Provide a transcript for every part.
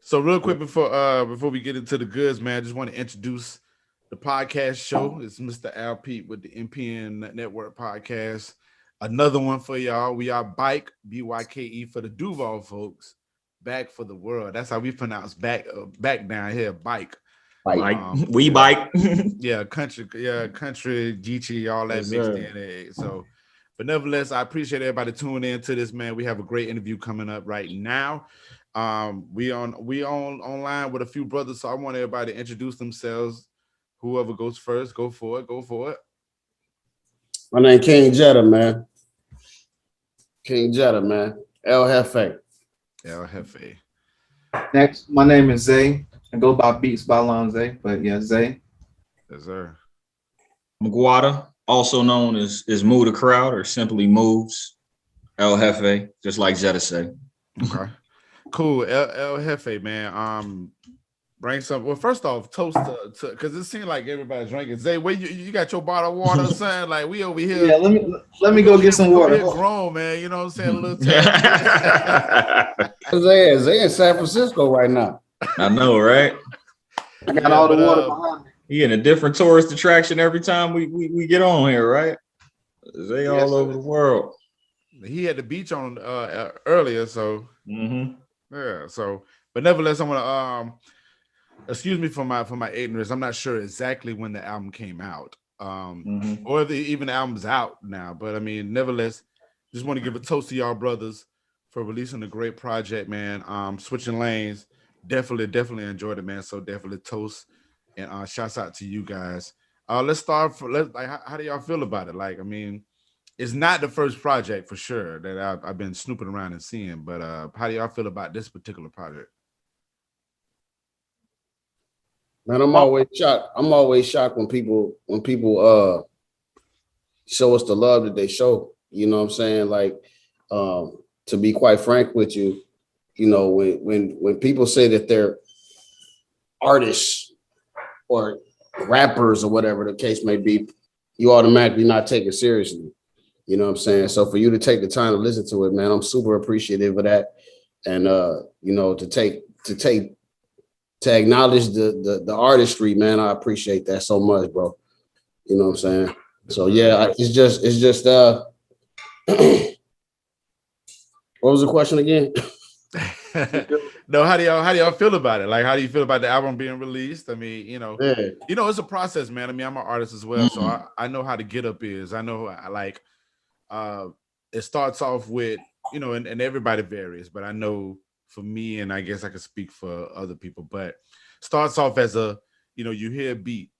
So real quick before we get into the goods, man, I just want to introduce the podcast show. It's Mr. Al Pete with the MPN Network podcast. Another one for y'all. We are Bike, BYKE for the Duval folks. Back for the world. That's how we pronounce back down here, bike. Like we bike. country, Geechee, all that Yes, mixed sir. in. So, but nevertheless, I appreciate everybody tuning in to this, man. We have a great interview coming up right now. We on online with a few brothers, so I want everybody to introduce themselves. Whoever goes first, go for it. My name King Jetta, man. King Jetta, man. El Hjefe. El Hjefe. Next, my name is Zay. I go by Beats by Lonze, but yeah, Zay. Yes, sir. Maguada, also known as Move the Crowd or simply Moves. El Hjefe, just like Jetta say. Okay. Cool. El Hjefe, man. Bring some. Well, first off, toast to because it seemed like everybody's drinking. Zay, where you got your bottle of water, son? Like we over here. Yeah, let me go get some water. Grown, man. You know what I'm saying? A little Zay in San Francisco right now. I know, right? I got all the water behind me. He in a different tourist attraction every time we get on here, right? Zay all over the world. He had the beach on earlier, so yeah. So, but nevertheless, I'm gonna excuse me for my ignorance. I'm not sure exactly when the album came out, or if even the album's out now. But I mean, nevertheless, just want to give a toast to y'all brothers for releasing a great project, man. Switching lanes, definitely enjoyed it, man. So definitely toast and shouts out to you guys. Let's start. How do y'all feel about it? Like, I mean, it's not the first project for sure that I've been snooping around and seeing, but how do y'all feel about this particular project? Man, I'm always shocked. I'm always shocked when people show us the love that they show. You know what I'm saying? Like, to be quite frank with you, you know, when people say that they're artists or rappers or whatever the case may be, you automatically not take it seriously. You know what I'm saying? So for you to take the time to listen to it, man, I'm super appreciative of that. And you know, to acknowledge the artistry, man, I appreciate that so much, bro. You know what I'm saying? So yeah, it's just what was the question again? No, how do y'all feel about it? Like, how do you feel about the album being released? I mean, you know, it's a process, man. I mean, I'm an artist as well, so I know how the get up is. I know it starts off with, you know, and everybody varies, but I know for me, and I guess I could speak for other people, but starts off as a, you know, you hear a beat,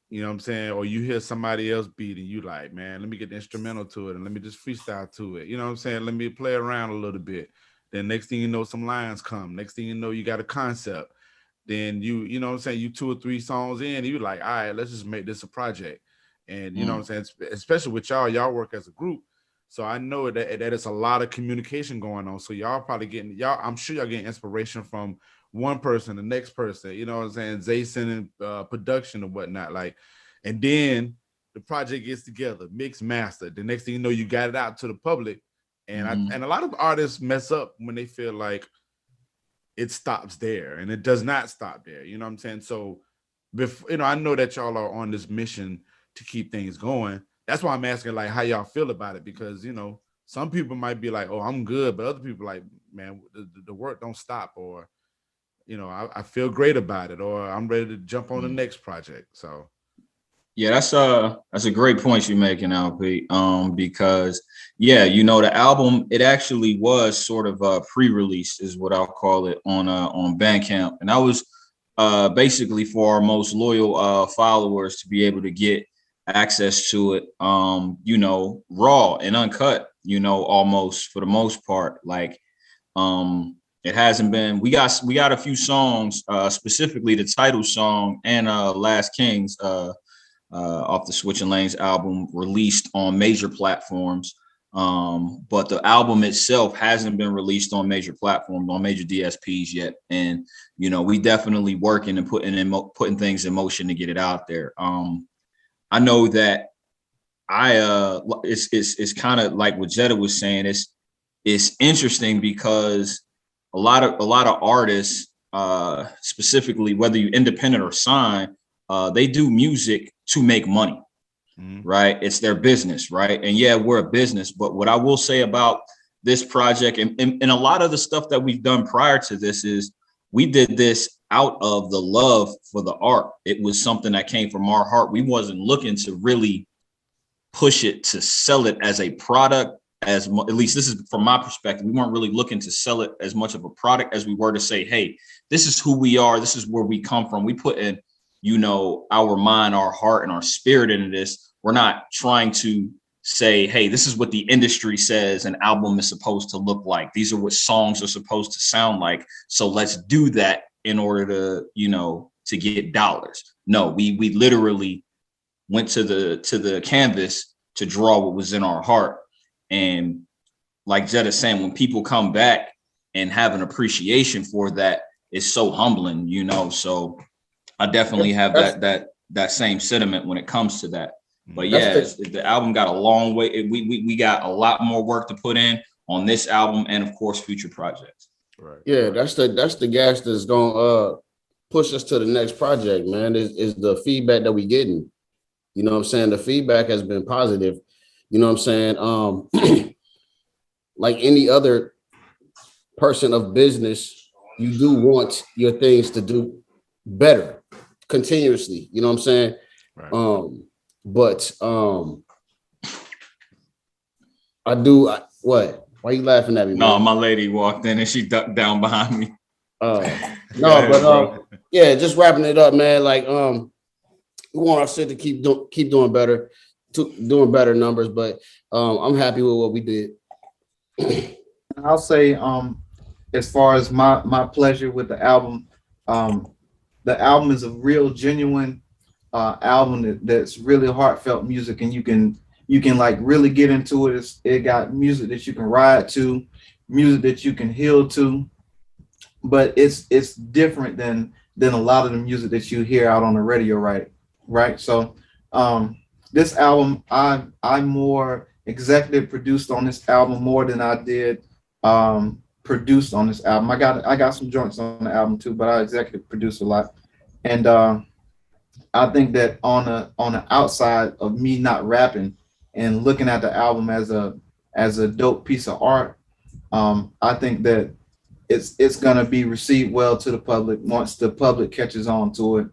you know what I'm saying? Or you hear somebody else beat and you like, man, let me get the instrumental to it and let me just freestyle to it. You know what I'm saying? Let me play around a little bit. Then next thing you know, some lines come. Next thing you know, you got a concept. Then you know what I'm saying? You 2 or 3 songs in, and you like, all right, let's just make this a project. And you know what I'm saying? Especially with y'all work as a group. So I know that it's a lot of communication going on. So y'all probably I'm sure y'all getting inspiration from one person, the next person, you know what I'm saying? Zay sending production and whatnot. Like, and then the project gets together, mix, master. The next thing you know, you got it out to the public. And and a lot of artists mess up when they feel like it stops there, and it does not stop there. You know what I'm saying? So, you know, I know that y'all are on this mission to keep things going. That's why I'm asking, like, how y'all feel about it, because, you know, some people might be like, oh, I'm good, but other people like, man, the work don't stop, or, you know, I feel great about it, or I'm ready to jump on the next project. So yeah, that's a great point you're making, LP. Because yeah, you know, the album, it actually was sort of pre-release is what I'll call it on Bandcamp, and that was basically for our most loyal followers to be able to get access to it, you know, raw and uncut, you know, almost for the most part. Like, it hasn't been, we got a few songs, specifically the title song and Last Kings off the Switching Lanes album released on major platforms. But the album itself hasn't been released on major platforms, on major DSPs yet. And, you know, we definitely working and putting things in motion to get it out there. I know that it's kind of like what Jetta was saying. It's interesting because a lot of artists specifically whether you independent or sign, they do music to make money, right? It's their business, right? And yeah, we're a business, but what I will say about this project and a lot of the stuff that we've done prior to this is we did this out of the love for the art. It was something that came from our heart. We wasn't looking to really push it to sell it as a product, at least this is from my perspective. We weren't really looking to sell it as much of a product as we were to say, hey, this is who we are, this is where we come from. We put in, you know, our mind, our heart, and our spirit into this. We're not trying to say, hey, this is what the industry says an album is supposed to look like, these are what songs are supposed to sound like, so let's do that in order to, you know, to get dollars. No, we literally went to the canvas to draw what was in our heart. And like Jed is saying, when people come back and have an appreciation for that, it's so humbling, you know. So I definitely have that same sentiment when it comes to that. But yeah, the album got a long way. We got a lot more work to put in on this album and of course future projects. Right. Yeah, that's the gas that's gonna push us to the next project, man. Is the feedback that we getting. You know what I'm saying? The feedback has been positive. You know what I'm saying? Like any other person of business, you do want your things to do better continuously. You know what I'm saying? Right. But what? Why are you laughing at me, No, man? my lady walked in and she ducked down behind me. Yeah, just wrapping it up, man. Like we want our shit to keep doing better, doing better numbers, but I'm happy with what we did. I'll say, as far as my pleasure with the album is a real genuine album that's really heartfelt music, and you can like really get into it. It got music that you can ride to, music that you can heal to, but it's different than a lot of the music that you hear out on the radio, right? So this album, I more executive produced on this album more than I did produced on this album. I got some joints on the album too, but I executive produced a lot. And I think that on the outside of me not rapping and looking at the album as a dope piece of art, I think that it's gonna be received well to the public once the public catches on to it.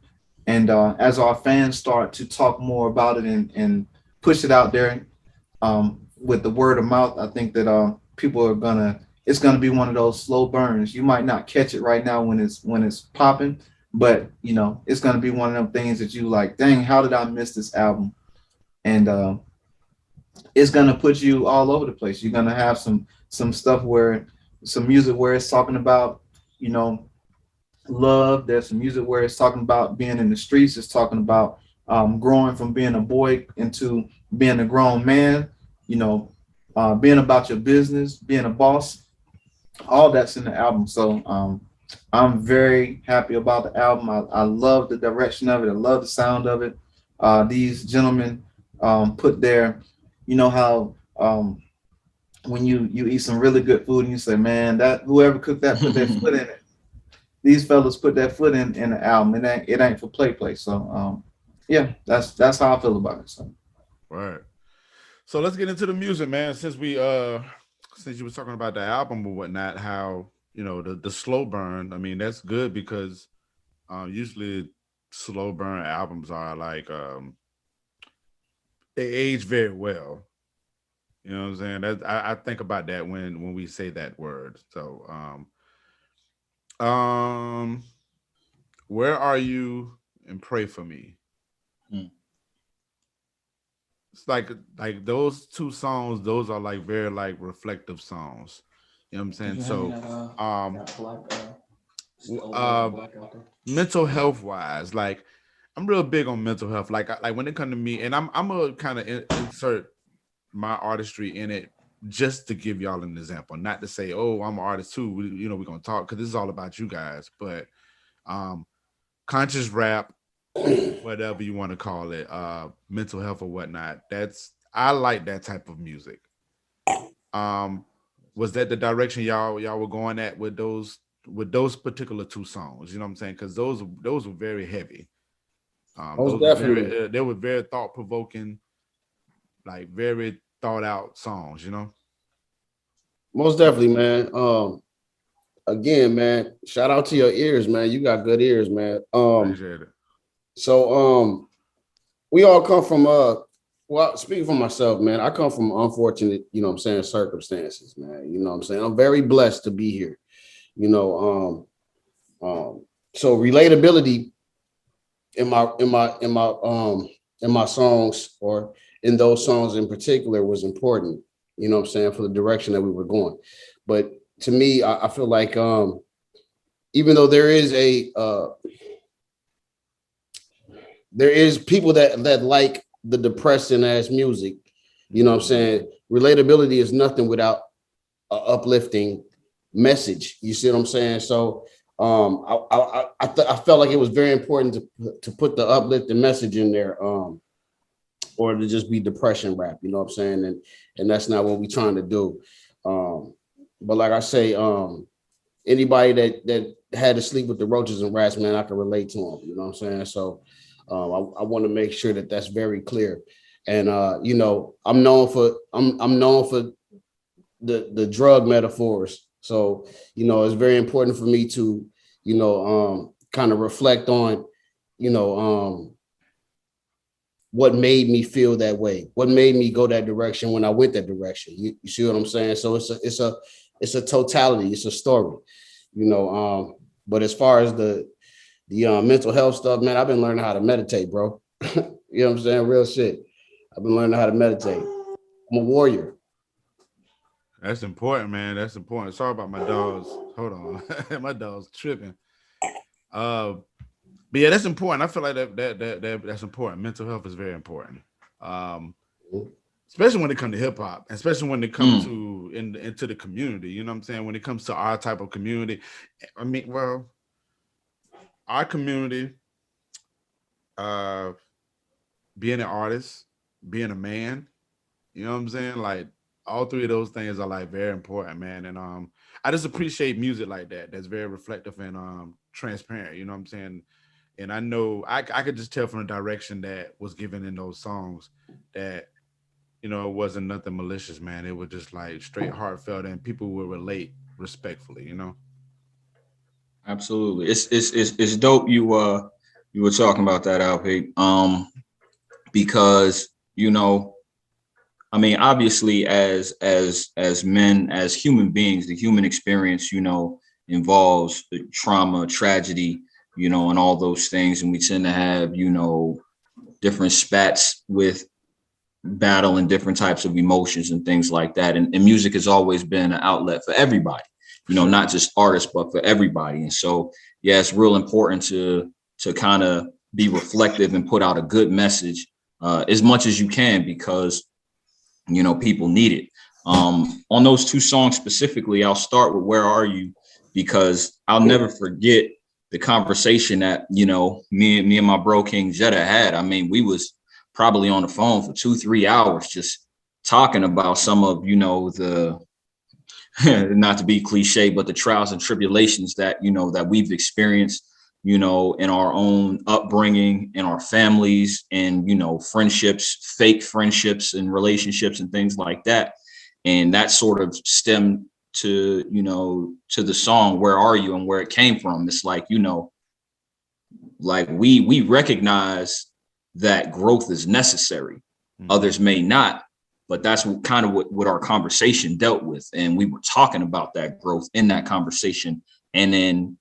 And as our fans start to talk more about it and push it out there with the word of mouth, I think that people are it's gonna be one of those slow burns. You might not catch it right now when it's popping, but you know it's gonna be one of them things that you like, dang, how did I miss this album? And it's gonna put you all over the place. You're gonna have some stuff some music where it's talking about, you know, love. There's some music where it's talking about being in the streets. It's talking about growing from being a boy into being a grown man, you know, being about your business, being a boss. All that's in the album. So I'm very happy about the album. I love the direction of it. I love the sound of it. These gentlemen put their, you know how when you eat some really good food and you say, man, that whoever cooked that put their foot in it. These fellas put their foot in the album. It ain't for play. So yeah, that's how I feel about it. So Right. So let's get into the music, man. Since you were talking about the album or whatnot, how you know the slow burn. I mean, that's good because usually slow burn albums are like they age very well. You know what I'm saying? I think about that when we say that word. So where are you and pray for me? Mm. It's like those two songs, those are like very like reflective songs. You know what I'm saying? So mental health wise, like I'm real big on mental health. Like when it comes to me, and I'm gonna kind of insert my artistry in it just to give y'all an example, not to say, oh, I'm an artist too. We're gonna talk because this is all about you guys, but conscious rap, whatever you want to call it, mental health or whatnot. I like that type of music. Was that the direction y'all were going at with those with those particular two songs. You know what I'm saying? Because those were very heavy. Most Those were definitely. very they were very thought provoking, like very thought out songs. You know. Most definitely, man. Again, man, shout out to your ears, man. You got good ears, man. Appreciate it. So we all come from well, speaking for myself, man, I come from unfortunate, you know what I'm saying, circumstances, man. You know what I'm saying? I'm very blessed to be here. You know, so relatability in my songs, or in those songs in particular, was important, you know what I'm saying, for the direction that we were going. But to me, I feel like even though there is people that like the depressing ass music, you know what I'm saying, relatability is nothing without an uplifting message. You see what I'm saying? So I felt like it was very important to put the uplifting message in there, or to just be depression rap, you know what I'm saying? And that's not what we're trying to do. But like I say, anybody that had to sleep with the roaches and rats, man, I can relate to them, you know what I'm saying? So I want to make sure that that's very clear. And you know, I'm known for the drug metaphors. So, you know, it's very important for me to, you know, kind of reflect on, you know, what made me feel that way, what made me go that direction when I went that direction. You see what I'm saying? So it's a totality, it's a story, you know. But as far as the mental health stuff, man, I've been learning how to meditate, bro. You know what I'm saying? Real shit. I've been learning how to meditate. I'm a warrior. That's important, man. That's important. Sorry about my dogs. Hold on, my dog's tripping. Uh, but yeah, that's important. I feel like that's important. Mental health is very important. Um, Especially when it comes to hip hop, especially when it comes to into the community. You know what I'm saying? When it comes to our type of community, I mean, well, our community, uh, being an artist, being a man, you know what I'm saying? Like all three of those things are like very important, man. And I just appreciate music like that. That's very reflective and transparent. You know what I'm saying? And I know I could just tell from the direction that was given in those songs that it wasn't nothing malicious, man. It was just like straight heartfelt, and people will relate respectfully. Absolutely. It's dope you were talking about that, LP. Because, I mean, obviously as men, as human beings, the human experience, involves trauma, tragedy, and all those things. And we tend to have, different spats with battle and different types of emotions and things like that. And music has always been an outlet for everybody, not just artists, but for everybody. And so, yeah, it's real important to kind of be reflective and put out a good message as much as you can, because, people need it. On those two songs specifically, I'll start with Where Are You? Because I'll never forget the conversation that, me and my bro King Jetta had. I mean, we was probably on the phone for 2-3 hours just talking about some of, the not to be cliche, but the trials and tribulations that, that we've experienced, in our own upbringing, in our families, and, friendships, fake friendships and relationships and things like that. And that sort of stemmed to, to the song, Where Are You? And where it came from. It's like, like we recognize that growth is necessary. Mm-hmm. Others may not, but that's what our conversation dealt with. And we were talking about that growth in that conversation. And then,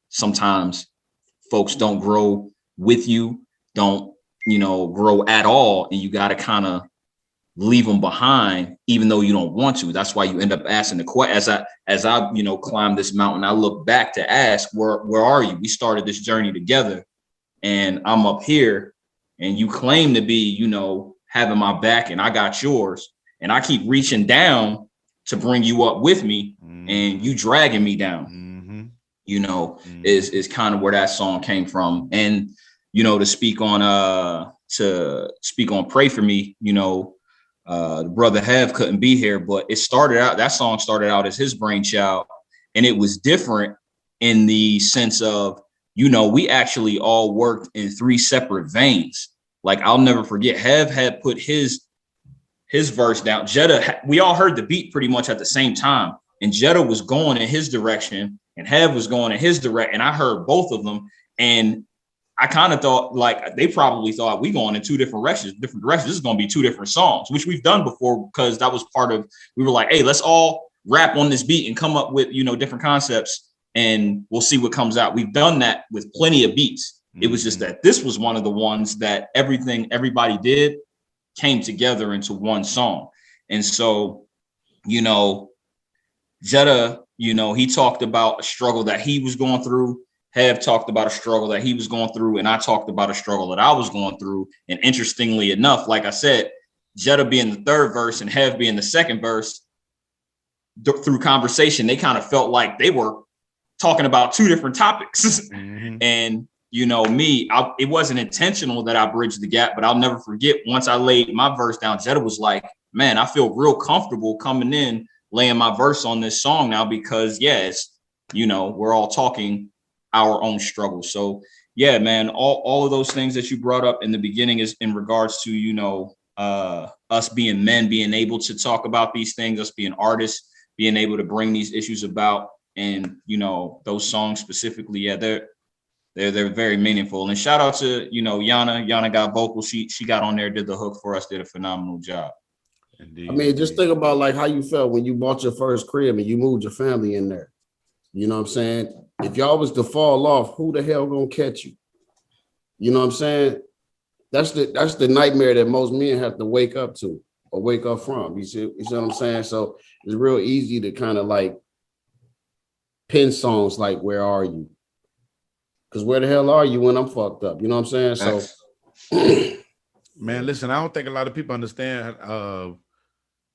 sometimes folks don't grow with you, don't, grow at all. And you got to kind of leave them behind, even though you don't want to. That's why you end up asking the question. As I climb this mountain, I look back to ask, where are you? We started this journey together, and I'm up here, and you claim to be, having my back, and I got yours, and I keep reaching down to bring you up with me, and you dragging me down. Is kind of where that song came from. And to speak on Pray For Me, the brother Hjefe couldn't be here, but that song started out as his brainchild, And it was different in the sense of, you know, we actually all worked in 3 separate veins. Like, I'll never forget, Hev had put his verse down. Jetta, we all heard the beat pretty much at the same time. And Jetta was going in his direction and Hev was going in his direction. And I heard both of them. And I kind of thought, like, they probably thought we going in 2 different directions. This is going to be 2 different songs, which we've done before, because that was part of, we were like, hey, let's all rap on this beat and come up with, you know, different concepts, and we'll see what comes out. We've done that with plenty of beats. It was just that this was one of the ones that everybody did came together into one song. And so, you know, Jetta, you know, he talked about a struggle that he was going through. Hev talked about a struggle that he was going through, and I talked about a struggle that I was going through. And interestingly enough, like I said, Jetta being the 3rd verse and Hev being the 2nd verse, through conversation, they kind of felt like they were talking about 2 different topics. And, you know, it wasn't intentional that I bridged the gap, but I'll never forget, once I laid my verse down, Jetta was like, man, I feel real comfortable coming in, laying my verse on this song now, because, yes, you know, we're all talking our own struggles. So, yeah, man, all of those things that you brought up in the beginning is in regards to, you know, us being men, being able to talk about these things, us being artists, being able to bring these issues about. And, you know, those songs specifically, yeah, they're very meaningful. And shout out to, you know, Yana got vocals. She got on there, did the hook for us, did a phenomenal job. Indeed. I mean, just think about like how you felt when you bought your first crib and you moved your family in there. You know what I'm saying? If y'all was to fall off, who the hell gonna catch you? You know what I'm saying? That's the nightmare that most men have to wake up to or wake up from. You see what I'm saying? So it's real easy to kind of like pin songs like "Where Are You?" Because where the hell are you when I'm fucked up? You know what I'm saying? So, man, listen, I don't think a lot of people understand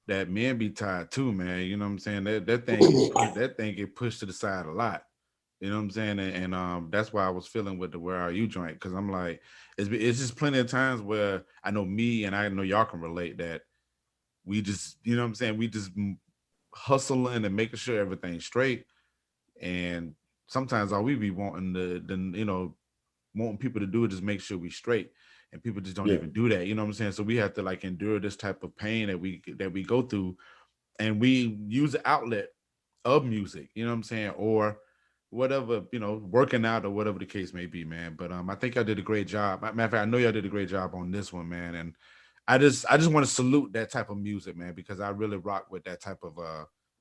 that men be tired too, man. You know what I'm saying? That thing get pushed to the side a lot. You know what I'm saying? And that's why I was feeling with the "Where Are You" joint, because I'm like, it's just plenty of times where I know me and I know y'all can relate that we just, you know what I'm saying, we just hustling and making sure everything's straight. And sometimes all we be wanting you know, wanting people to do is just make sure we straight. And people just don't even do that. You know what I'm saying? So we have to like endure this type of pain that we go through, and we use the outlet of music, you know what I'm saying? Or whatever, you know, working out or whatever the case may be, man. But I think y'all did a great job. Matter of fact, I know y'all did a great job on this one, man. And I just want to salute that type of music, man, because I really rock with that type of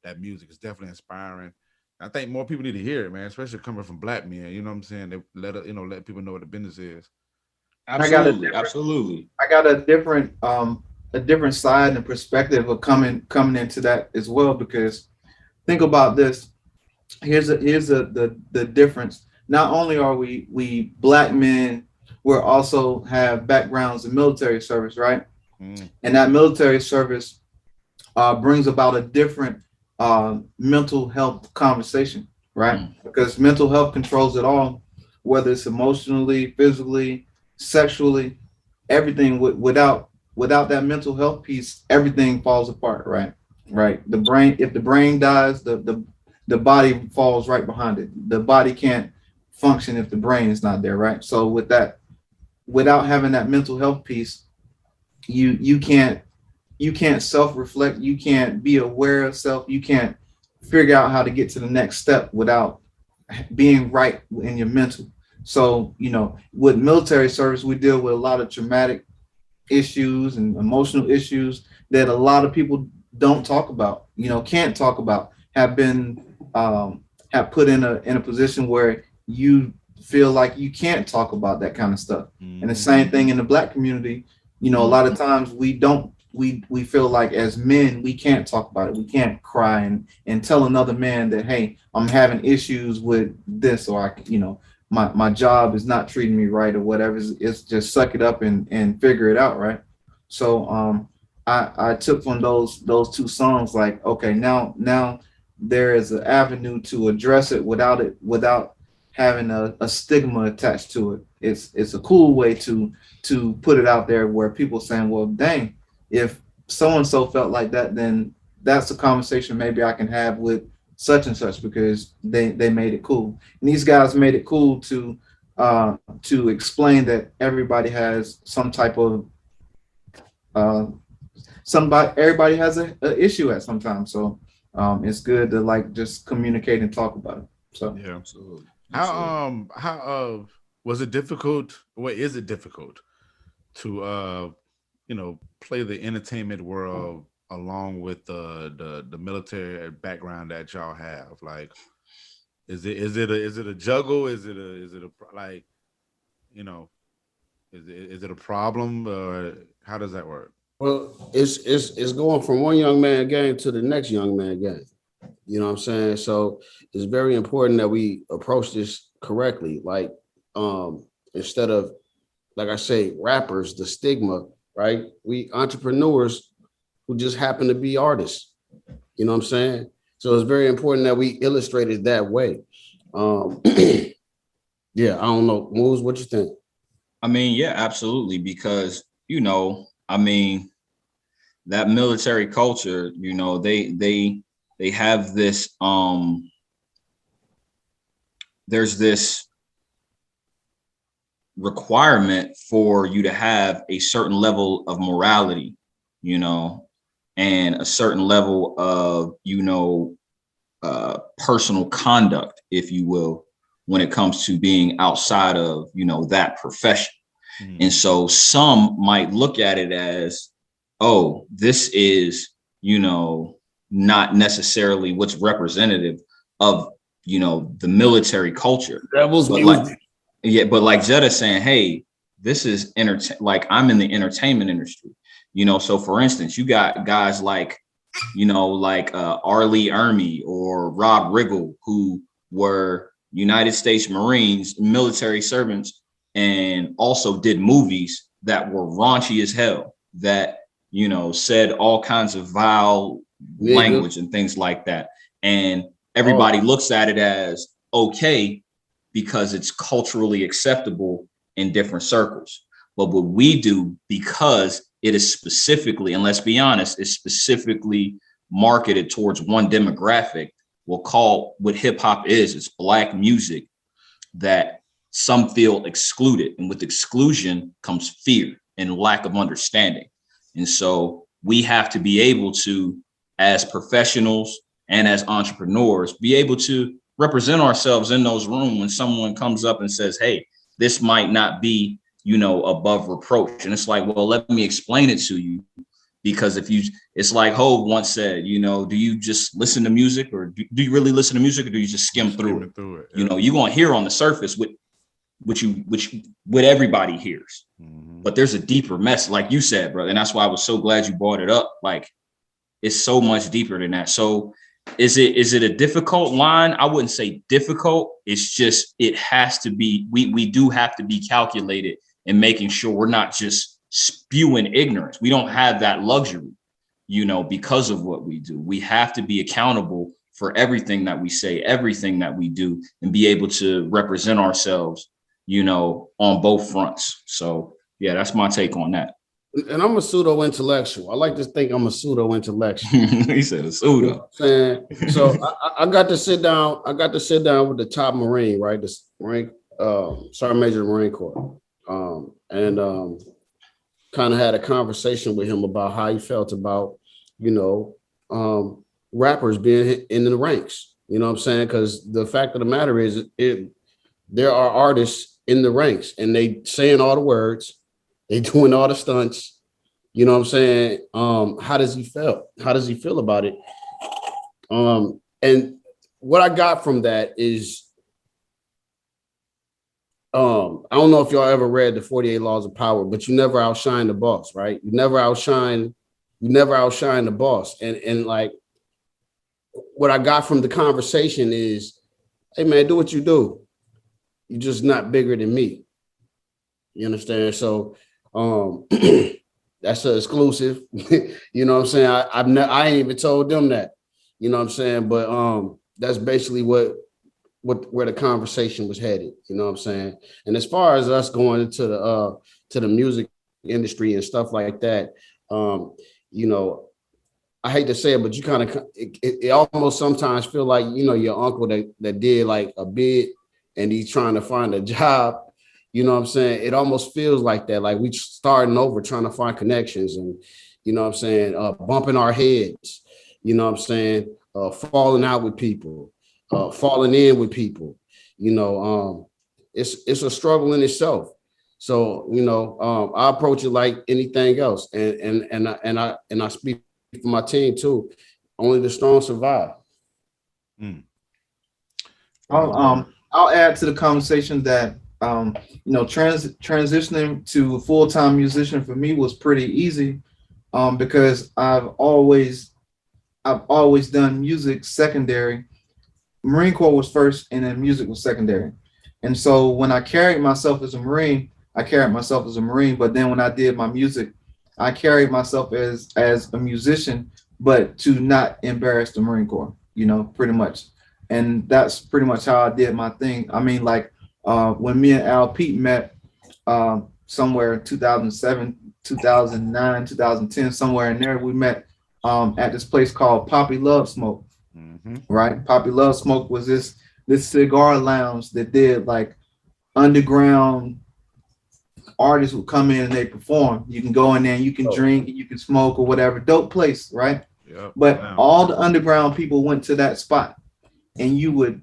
that music. It's definitely inspiring. I think more people need to hear it, man, especially coming from Black men. You know what I'm saying? They let people know what the business is. Absolutely, absolutely. I got a different side and perspective of coming into that as well, because think about this. Here's the difference. Not only are we Black men, we also have backgrounds in military service, right? And that military service brings about a different mental health conversation, right? Because mental health controls it all, whether it's emotionally, physically, sexually, everything. Without that mental health piece, everything falls apart, right? Right. The brain, if the brain dies, the body falls right behind it. The body can't function if the brain is not there, right? So without having that mental health piece, you can't self-reflect, you can't be aware of self, you can't figure out how to get to the next step without being right in your mental. So, you know, with military service, we deal with a lot of traumatic issues and emotional issues that a lot of people don't talk about, you know, can't talk about, have been have put in a position where you feel like you can't talk about that kind of stuff. And the same thing in the Black community, you know, a lot of times we feel like as men, we can't talk about it. We can't cry and tell another man that, hey, I'm having issues with this, or you know, my job is not treating me right, or whatever. It's just suck it up and figure it out, right? So I took from those 2 songs, like, okay, now there is an avenue to address it without having a stigma attached to it. It's a cool way to put it out there where people saying, well, dang, if so and so felt like that, then that's a conversation maybe I can have with such and such because they made it cool. And these guys made it cool to explain that everybody has some type of uh, everybody has a issue at some time. So it's good to like just communicate and talk about it. So Yeah. Absolutely. How was it difficult? What is it difficult to play the entertainment world along with the military background that y'all have? Like, is it a juggle? Is it a like, you know, is it a problem, or how does that work? Well, it's going from one young man game to the next young man game. You know what I'm saying? So it's very important that we approach this correctly. Like, instead of, like I say, rappers, the stigma, right? We entrepreneurs who just happen to be artists. You know what I'm saying? So it's very important that we illustrate it that way. Um, yeah, I don't know. Moves, what you think? I mean, yeah, absolutely. Because, I mean, that military culture, they have this there's this requirement for you to have a certain level of morality, and a certain level of, personal conduct, if you will, when it comes to being outside of, that profession. And so some might look at it as, oh, this is, not necessarily what's representative of, the military culture. Devil's But music. like Jetta saying, hey, this is like I'm in the entertainment industry. So for instance, you got guys like, R. Lee Ermey or Rob Riggle, who were United States Marines, military servants, and also did movies that were raunchy as hell, that, said all kinds of vile language and things like that. And everybody looks at it as okay because it's culturally acceptable in different circles. But what we do, because it is specifically, and let's be honest, it's specifically marketed towards one demographic, we'll call what hip hop is, it's Black music that some feel excluded. And with exclusion comes fear and lack of understanding. And so we have to be able to, as professionals and as entrepreneurs, be able to represent ourselves in those rooms when someone comes up and says, hey, this might not be, above reproach. And it's like, well, let me explain it to you. Because it's like Hov once said, do you just listen to music, or do you really listen to music, or do you just skim through it? Yeah. You're going to hear on the surface what everybody hears. But there's a deeper message, like you said, brother. And that's why I was so glad you brought it up. Like, it's so much deeper than that. So is it a difficult line? I wouldn't say difficult. It's just, it has to be, we do have to be calculated in making sure we're not just spewing ignorance. We don't have that luxury, because of what we do. We have to be accountable for everything that we say, everything that we do, and be able to represent ourselves, on both fronts. So yeah, that's my take on that. And I'm a pseudo intellectual. I like to think I'm a pseudo intellectual. He said a pseudo. So I got to sit down. I got to sit down with the top Marine, right? The rank, Sergeant Major of the Marine Corps, and kind of had a conversation with him about how he felt about, rappers being in the ranks. You know what I'm saying? Because the fact of the matter is, there are artists in the ranks, and they saying all the words. They doing all the stunts. You know what I'm saying? How does he feel? How does he feel about it? And what I got from that is, I don't know if y'all ever read the 48 Laws of Power, but you never outshine the boss, right? You never outshine the boss. And like, what I got from the conversation is, hey man, do what you do. You're just not bigger than me. You understand? So that's an exclusive. You know what I'm saying? I ain't even told them that. You know what I'm saying? But that's basically where the conversation was headed. You know what I'm saying? And as far as us going into the music industry and stuff like that, I hate to say it, but you kind of it almost sometimes feel like, you know, your uncle that did like a bid and he's trying to find a job. You know what I'm saying? It almost feels like that. Like we starting over trying to find connections and, you know what I'm saying, bumping our heads, you know what I'm saying, falling out with people, falling in with people, you know, it's a struggle in itself. So, you know, I approach it like anything else. And I speak for my team too. Only the strong survive. Mm. I'll add to the conversation that you know, transitioning to a full-time musician for me was pretty easy, because I've always done music secondary. Marine Corps was first, and then music was secondary. And so when I carried myself as a Marine, I carried myself as a Marine. But then when I did my music, I carried myself as a musician, but to not embarrass the Marine Corps, you know, pretty much. And that's pretty much how I did my thing. I mean, like when me and Al Pete met somewhere in 2007, 2009, 2010, somewhere in there, we met at this place called Poppy Love Smoke. Mm-hmm. Right? Poppy Love Smoke was this cigar lounge that did like underground artists would come in and they perform. You can go in there and you can drink and you can smoke or whatever. Dope place, right? Yep. But Wow. all the underground people went to that spot and you would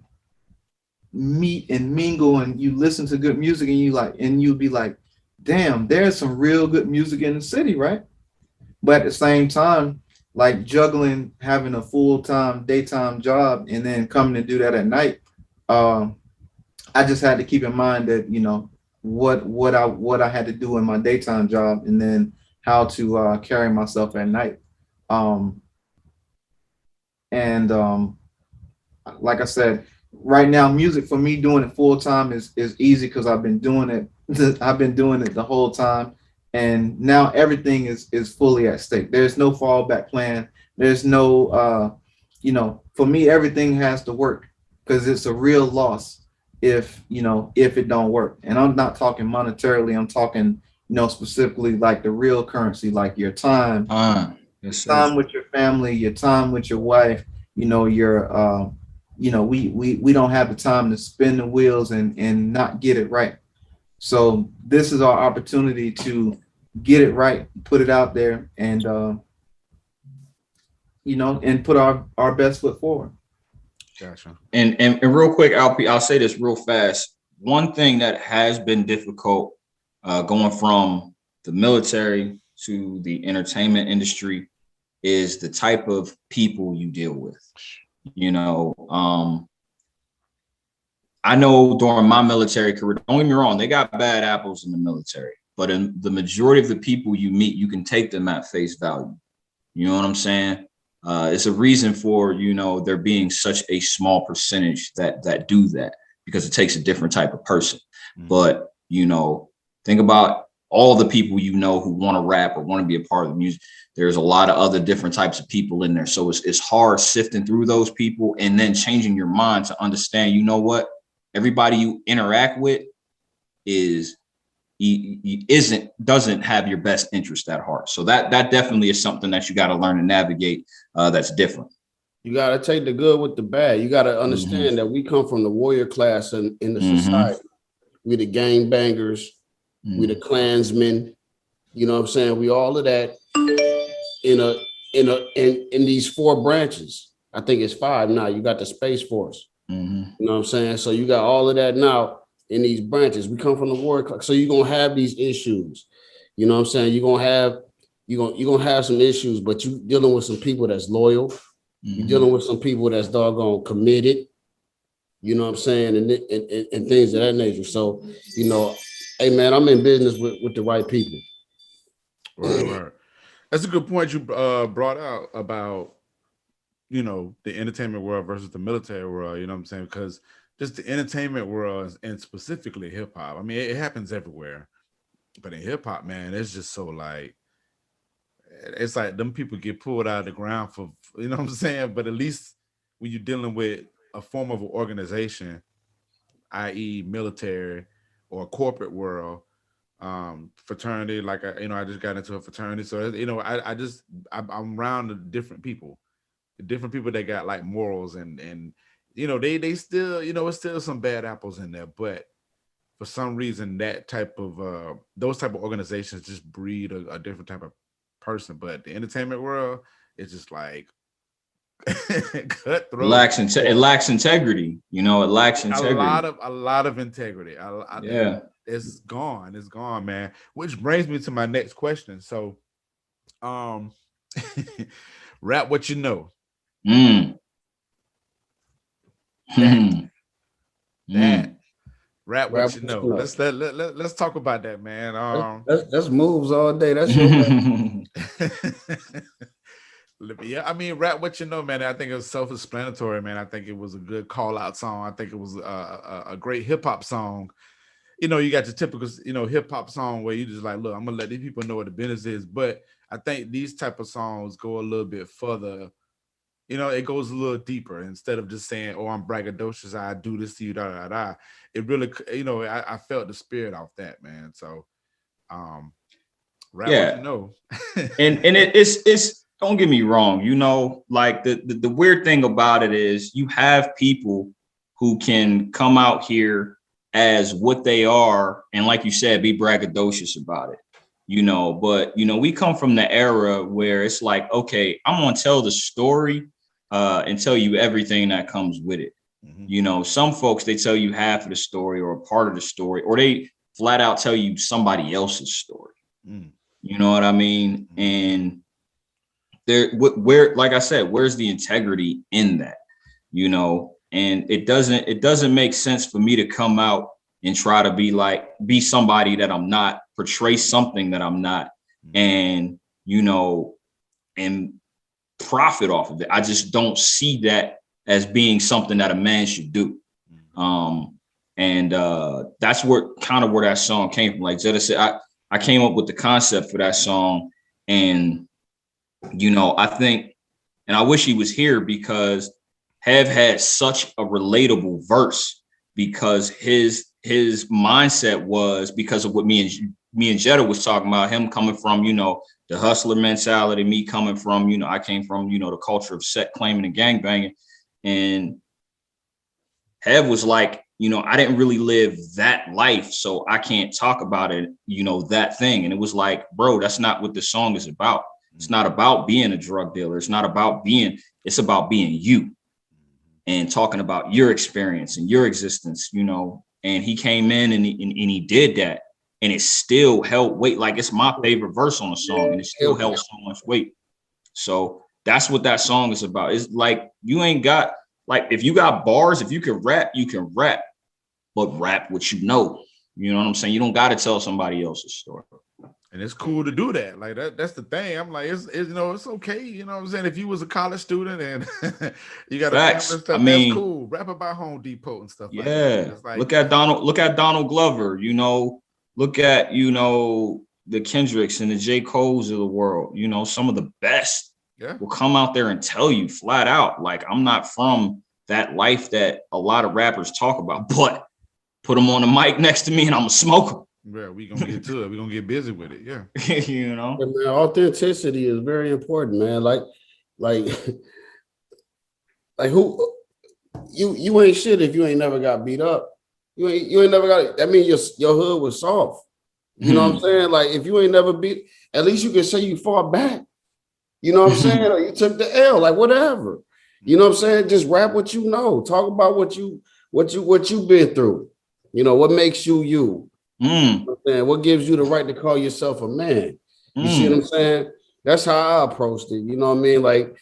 meet and mingle and you listen to good music and you'd be like, damn, there's some real good music in the city, right? But at the same time, like juggling having a full-time daytime job and then coming to do that at night, I just had to keep in mind that, you know, what I had to do in my daytime job and then how to carry myself at night. And like I said, right now, music for me doing it full time is easy because I've been doing it. I've been doing it the whole time, and now everything is fully at stake. There's no fallback plan. There's no, you know, for me, everything has to work because it's a real loss if if it don't work. And I'm not talking monetarily. I'm talking, you know, specifically like the real currency, like your time, Yes, sir. time with your family, your time with your wife, you know, your you know, we don't have the time to spin the wheels and not get it right. So this is our opportunity to get it right, put it out there, and you know, and put our best foot forward. Gotcha. And real quick, I'll say this real fast. One thing that has been difficult going from the military to the entertainment industry is the type of people you deal with. You know, I know during my military career, don't get me wrong, they got bad apples in the military, but in the majority of the people you meet, you can take them at face value. You know what I'm saying? It's a reason for, you know, there being such a small percentage that do that because it takes a different type of person. Mm-hmm. But, you know, think about all the people, you know, who want to rap or want to be a part of the music. There's a lot of other different types of people in there. So it's hard sifting through those people and then changing your mind to understand, you know what, everybody you interact with doesn't have your best interest at heart. So that definitely is something that you got to learn to navigate. That's different. You got to take the good with the bad. You got to understand that we come from the warrior class in the society. We the gang bangers, we the Klansmen. You know what I'm saying? We all of that in these 4 branches. I think it's 5 now. You got the Space Force. You know what I'm saying? So you got all of that now in these branches. We come from the warrior class. So you're gonna have these issues. You know what I'm saying? You're gonna have some issues, but you dealing with some people that's loyal. You're dealing with some people that's doggone committed, you know what I'm saying, and things of that nature. So, you know, hey man, I'm in business with the right people. Right. That's a good point you brought out about, you know, the entertainment world versus the military world. You know what I'm saying? Because just the entertainment world and specifically hip hop. I mean, it happens everywhere, but in hip hop, man, it's just so like. It's like them people get pulled out of the ground for, you know what I'm saying? But at least when you're dealing with a form of an organization, i.e. military or corporate world, fraternity. Like I just got into a fraternity, so I'm around the different people that got like morals and they still it's still some bad apples in there, but for some reason that type of those type of organizations just breed a different type of person. But the entertainment world is just like cutthroat. It lacks integrity. It lacks integrity. A lot of integrity. Yeah. It's gone, man. Which brings me to my next question. So, rap what you know. Mm. That rap what you know. Let's talk about that, man. That's moves all day. That's your yeah, I mean, rap what you know, man. I think it was self-explanatory, man. I think it was a good call-out song. I think it was a great hip-hop song. You got your typical, hip-hop song where you just like, look, I'm gonna let these people know what the business is. But I think these type of songs go a little bit further. It goes a little deeper. Instead of just saying, "Oh, I'm braggadocious, I do this to you," da da da. It really, I felt the spirit off that, man. So, rap what you know. and it's don't get me wrong, like the weird thing about it is you have people who can come out here as what they are and, like you said, be braggadocious about it, but we come from the era where it's like, okay, I'm gonna tell the story and tell you everything that comes with it. Mm-hmm. Some folks, they tell you half of the story or a part of the story, or they flat out tell you somebody else's story. You know what I mean? And where, like I said, where's the integrity in that? And it doesn't make sense for me to come out and try to be somebody that I'm not, portray something that I'm not, and and profit off of it. I just don't see that as being something that a man should do. And that's where that song came from. Like Jetta said, I came up with the concept for that song, and I think, and I wish he was here, because Hev had such a relatable verse, because his mindset was because of what me and Jetta was talking about, him coming from, the hustler mentality, me coming from, I came from, the culture of set claiming and gangbanging. And Hev was like, I didn't really live that life, so I can't talk about it, that thing. And it was like, bro, that's not what the song is about. It's not about being a drug dealer. It's about being you and talking about your experience and your existence, and he came in and he did that, and it still held weight. Like, it's my favorite verse on the song, and it still held so much weight. So that's what that song is about. It's like, you ain't got, like, if you got bars, if you can rap, but rap what you know. You know what I'm saying? You don't got to tell somebody else's story. And it's cool to do that. Like that's the thing. I'm like, it's okay. You know what I'm saying? If you was a college student and you got a family stuff, that's cool. Rap about Home Depot and stuff. Yeah. Like that. Like, look at Donald Glover, look at, the Kendricks and the J. Coles of the world, some of the best will come out there and tell you flat out, like, I'm not from that life that a lot of rappers talk about, but put them on the mic next to me and I'm gonna smoke them. Yeah, we gonna get to it. We gonna get busy with it. Yeah, Yeah, man, authenticity is very important, man. Like who you ain't shit if you ain't never got beat up. You ain't never got it. That means your hood was soft. You know what I'm saying? Like, if you ain't never beat, at least you can say you fought back. You know what I'm saying? Or you took the L, like, whatever. You know what I'm saying? Just rap what you know. Talk about what you've been through. What makes you you. You know what I'm saying? What gives you the right to call yourself a man? You see what I'm saying? That's how I approached it. You know what I mean? Like,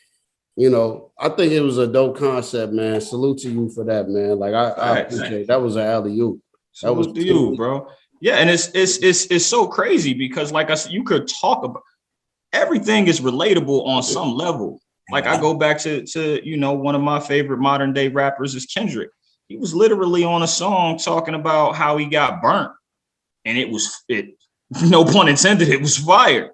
I think it was a dope concept, man. Salute to you for that, man. Like, I appreciate it. That was an alley-oop. That was to you, bro. Yeah, and it's so crazy because, like I said, you could talk about everything is relatable on some level. Like, I go back to one of my favorite modern day rappers is Kendrick. He was literally on a song talking about how he got burnt. And it no pun intended, it was fire,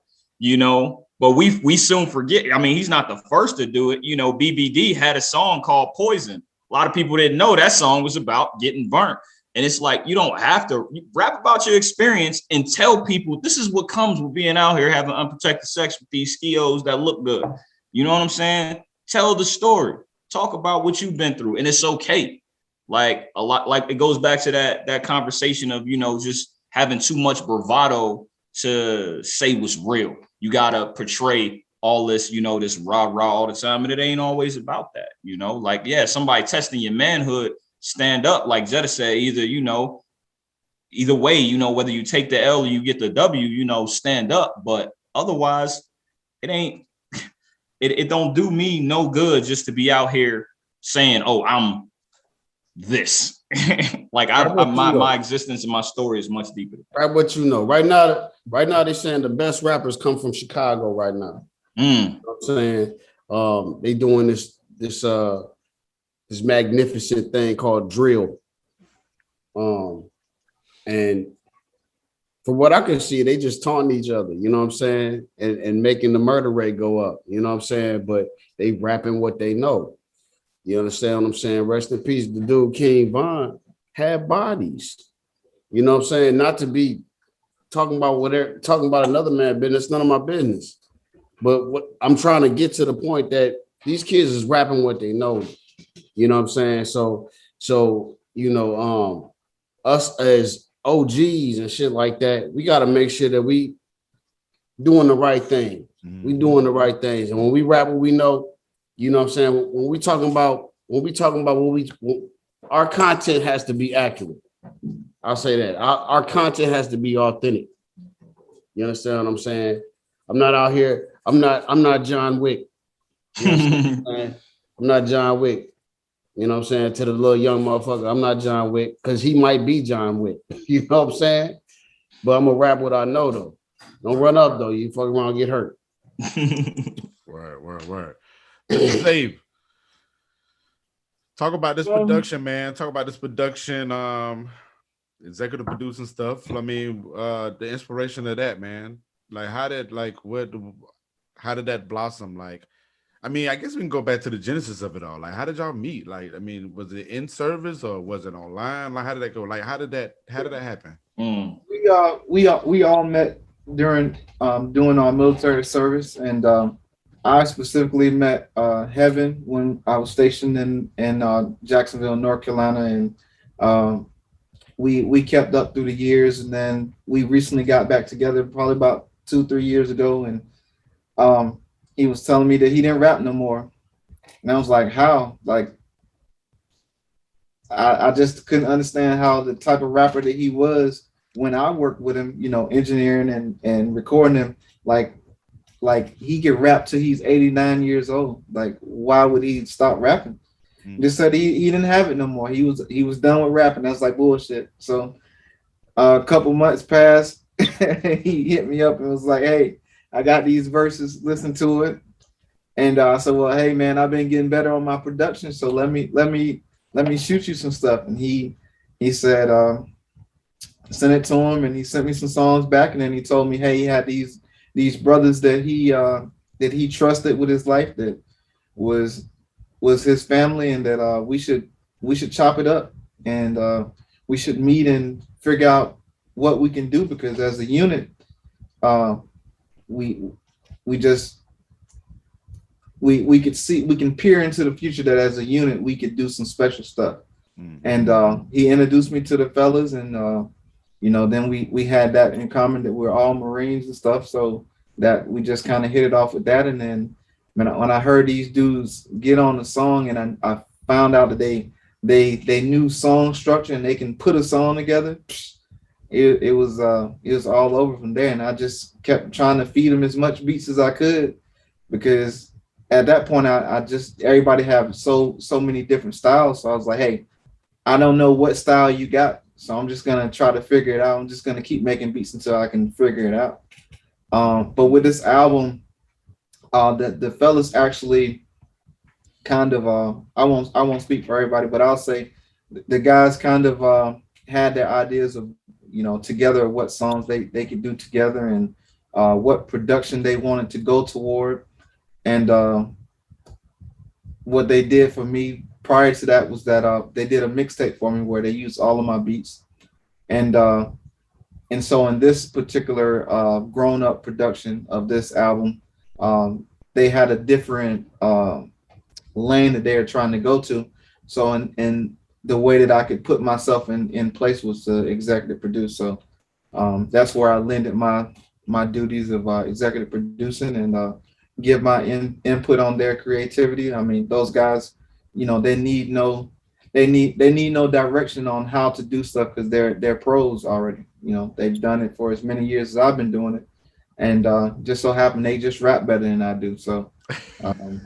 but we soon forget. I mean, he's not the first to do it. BBD had a song called Poison. A lot of people didn't know that song was about getting burnt. And it's like, you don't have to rap about your experience and tell people this is what comes with being out here having unprotected sex with these skios that look good. You know what I'm saying? Tell the story. Talk about what you've been through, and it's okay. Like a lot, like it goes back to that conversation of, you know, just having too much bravado to say what's real. You gotta portray all this, you know, this rah all the time, and it ain't always about that. You know, like, yeah, somebody testing your manhood, stand up, like Jetta said. Either, you know, either way, you know, whether you take the L or you get the W, you know, stand up. But otherwise, it ain't. It don't do me no good just to be out here saying, "Oh, I'm this." Like my existence and my story is much deeper. Right, what you know. Right now they're saying the best rappers come from Chicago right now. You know what I'm saying? They doing this magnificent thing called drill. And from what I can see, they just taunting each other, you know what I'm saying? And making the murder rate go up, you know what I'm saying? But they rapping what they know. You understand what I'm saying? Rest in peace. The dude, King Von, had bodies. You know what I'm saying? Not to be talking about another man's business, none of my business. But what I'm trying to get to the point that these kids is rapping what they know. You know what I'm saying? So you know, us as OGs and shit like that, we got to make sure that we doing the right thing. We doing the right things. And when we rap what we know, you know what I'm saying? When we talking about our content has to be accurate. I'll say that. Our content has to be authentic. You understand what I'm saying? I'm not out here. I'm not John Wick. You know what I'm saying? I'm not John Wick. You know what I'm saying? To the little young motherfucker, I'm not John Wick, because he might be John Wick. You know what I'm saying? But I'm gonna rap what I know though. Don't run up though. You fuck around and get hurt. Word. Dave, talk about this production, man. Talk about this production, executive producing stuff. I mean, the inspiration of that, man. Like, how did that blossom? Like, I mean, I guess we can go back to the genesis of it all. Like, how did y'all meet? Like, I mean, was it in service or was it online? Like, how did that go? Like, how did that happen? We all met during doing our military service, and I specifically met Heaven when I was stationed in Jacksonville, North Carolina, and we kept up through the years, and then we recently got back together probably about 2-3 years ago, and he was telling me that he didn't rap no more. And I was like, how? Like, I just couldn't understand how the type of rapper that he was when I worked with him, you know, engineering and recording him, like he could rap till he's 89 years old. Like, why would he stop rapping? Just said he didn't have it no more. He was done with rapping. That's like bullshit. So a couple months passed. He hit me up and was like, hey, I got these verses, listen to it. And I said, well, hey man, I've been getting better on my production, so let me shoot you some stuff. And he said, sent it to him, and he sent me some songs back, and then he told me, hey, he had these brothers that he trusted with his life, that was his family, and that we should chop it up, and we should meet and figure out what we can do, because as a unit, we can peer into the future that as a unit we could do some special stuff. And he introduced me to the fellas, and you know, then we had that in common, that we're all Marines and stuff, so that we just kind of hit it off with that. And then when I heard these dudes get on the song, and I found out that they knew song structure and they can put a song together, it was all over from there. And I just kept trying to feed them as much beats as I could, because at that point I just, everybody have so many different styles. So I was like, hey, I don't know what style you got, so I'm just gonna try to figure it out. I'm just gonna keep making beats until I can figure it out. But with this album, the fellas actually kind of I won't speak for everybody, but I'll say the guys kind of had their ideas of, you know, together, what songs they could do together, and what production they wanted to go toward. And what they did for me prior to that was that they did a mixtape for me where they used all of my beats, and so in this particular grown up production of this album, they had a different lane that they were trying to go to. So in the way that I could put myself in place was to executive produce. So that's where I lended my duties of executive producing and give my input on their creativity. I mean, those guys, they need no direction on how to do stuff because they're pros already. They've done it for as many years as I've been doing it, and just so happen they just rap better than I do. Um,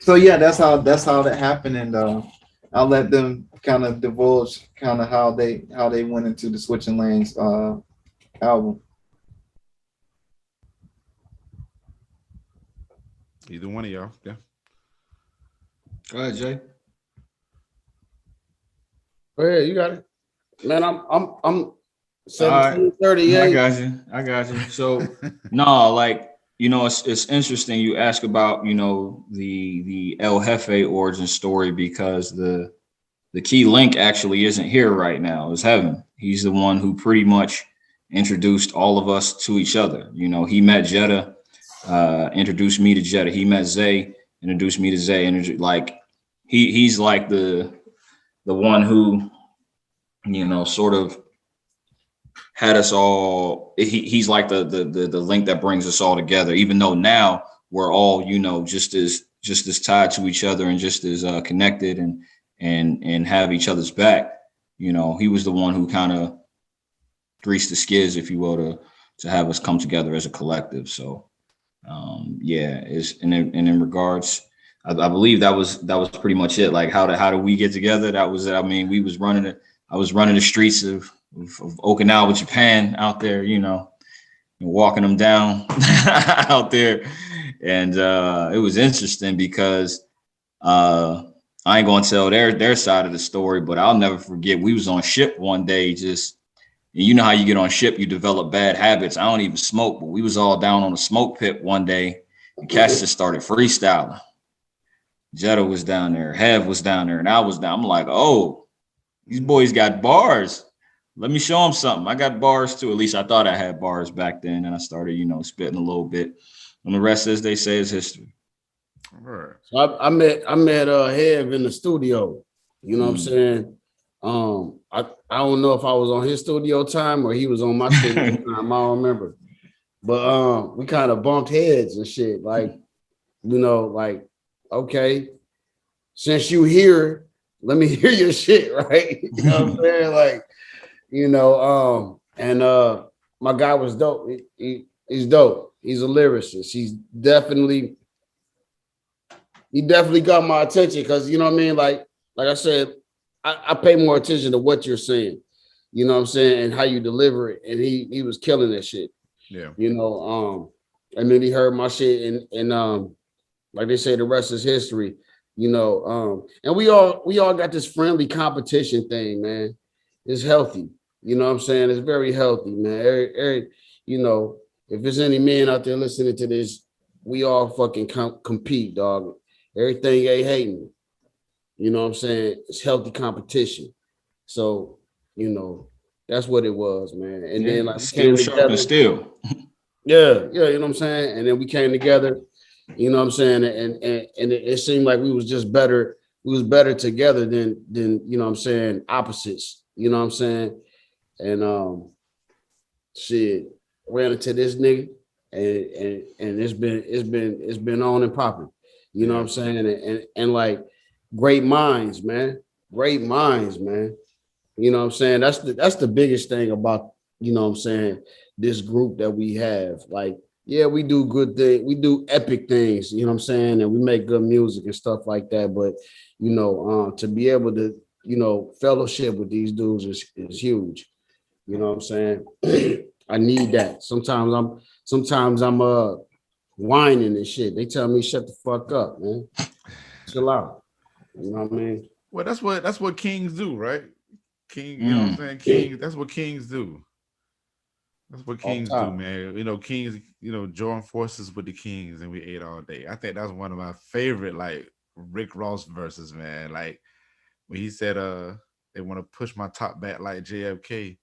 so yeah, that's how that happened, and I'll let them kind of divulge kind of how they went into the Switching Lanes album. Either one of y'all. Yeah. Go ahead, Jay. Go ahead, you got it, man. I'm All right. 1738. I got you. So no, like, it's interesting you ask about, the El Jefe origin story, because the key link actually isn't here right now. It's Heaven. He's the one who pretty much introduced all of us to each other. He met Jetta, introduced me to Jetta. He met Zay, introduced me to Zay. And like he's like the one who, sort of had us all. He's like the link that brings us all together, even though now we're all, just as tied to each other and just as connected and have each other's back. He was the one who kind of greased the skids, if you will, to have us come together as a collective. So yeah, it's and in regards, I believe that was pretty much it. Like how do we get together? That was it. I mean, I was running the streets of Okinawa, Japan, out there, walking them down out there, and it was interesting because I ain't gonna tell their side of the story, but I'll never forget. We was on ship one day, just, and you know how you get on ship, you develop bad habits. I don't even smoke, but we was all down on a smoke pit one day, and cats just started freestyling. Jetta was down there, Hev was down there, and I was down. I'm like, oh, these boys got bars. Let me show them something. I got bars too. At least I thought I had bars back then, and I started, spitting a little bit. And the rest, as they say, is history. All right. So I met Hev in the studio. You know what I'm saying? I don't know if I was on his studio time or he was on my studio time. I don't remember. But we kind of bumped heads and shit. Like, like, okay, since you here, let me hear your shit, right? You know what I'm saying? Like, and my guy was dope. He's dope. He's a lyricist. He definitely got my attention because, you know what I mean? Like I said, I pay more attention to what you're saying, you know what I'm saying, and how you deliver it. And he was killing that shit. Yeah. And then he heard my shit and like they say, the rest is history, and we all got this friendly competition thing, man. It's healthy. You know what I'm saying? It's very healthy, man. If there's any men out there listening to this, we all fucking compete, dog. Everything ain't hating. You know what I'm saying? It's healthy competition. So, that's what it was, man. And then like we Still came sharp and together. still. Yeah, you know what I'm saying? And then we came together, you know what I'm saying? And it seemed like we was just better. We was better together than you know what I'm saying, opposites. You know what I'm saying? And shit, ran into this nigga and it's been on and popping. You know what I'm saying? And like great minds, man. Great minds, man. You know what I'm saying? That's the biggest thing about, you know what I'm saying, this group that we have. Like, yeah, we do good things, we do epic things, you know what I'm saying, and we make good music and stuff like that. But to be able to, fellowship with these dudes is huge. You know what I'm saying? I need that. Sometimes I'm whining and shit. They tell me shut the fuck up, man. Chill out. You know what I mean? Well, that's what kings do, right? King, you know what I'm saying? Kings, that's what kings do. That's what kings do, man. Kings, join forces with the kings and we ate all day. I think that's one of my favorite, like, Rick Ross verses, man. Like when he said, they want to push my top back like JFK.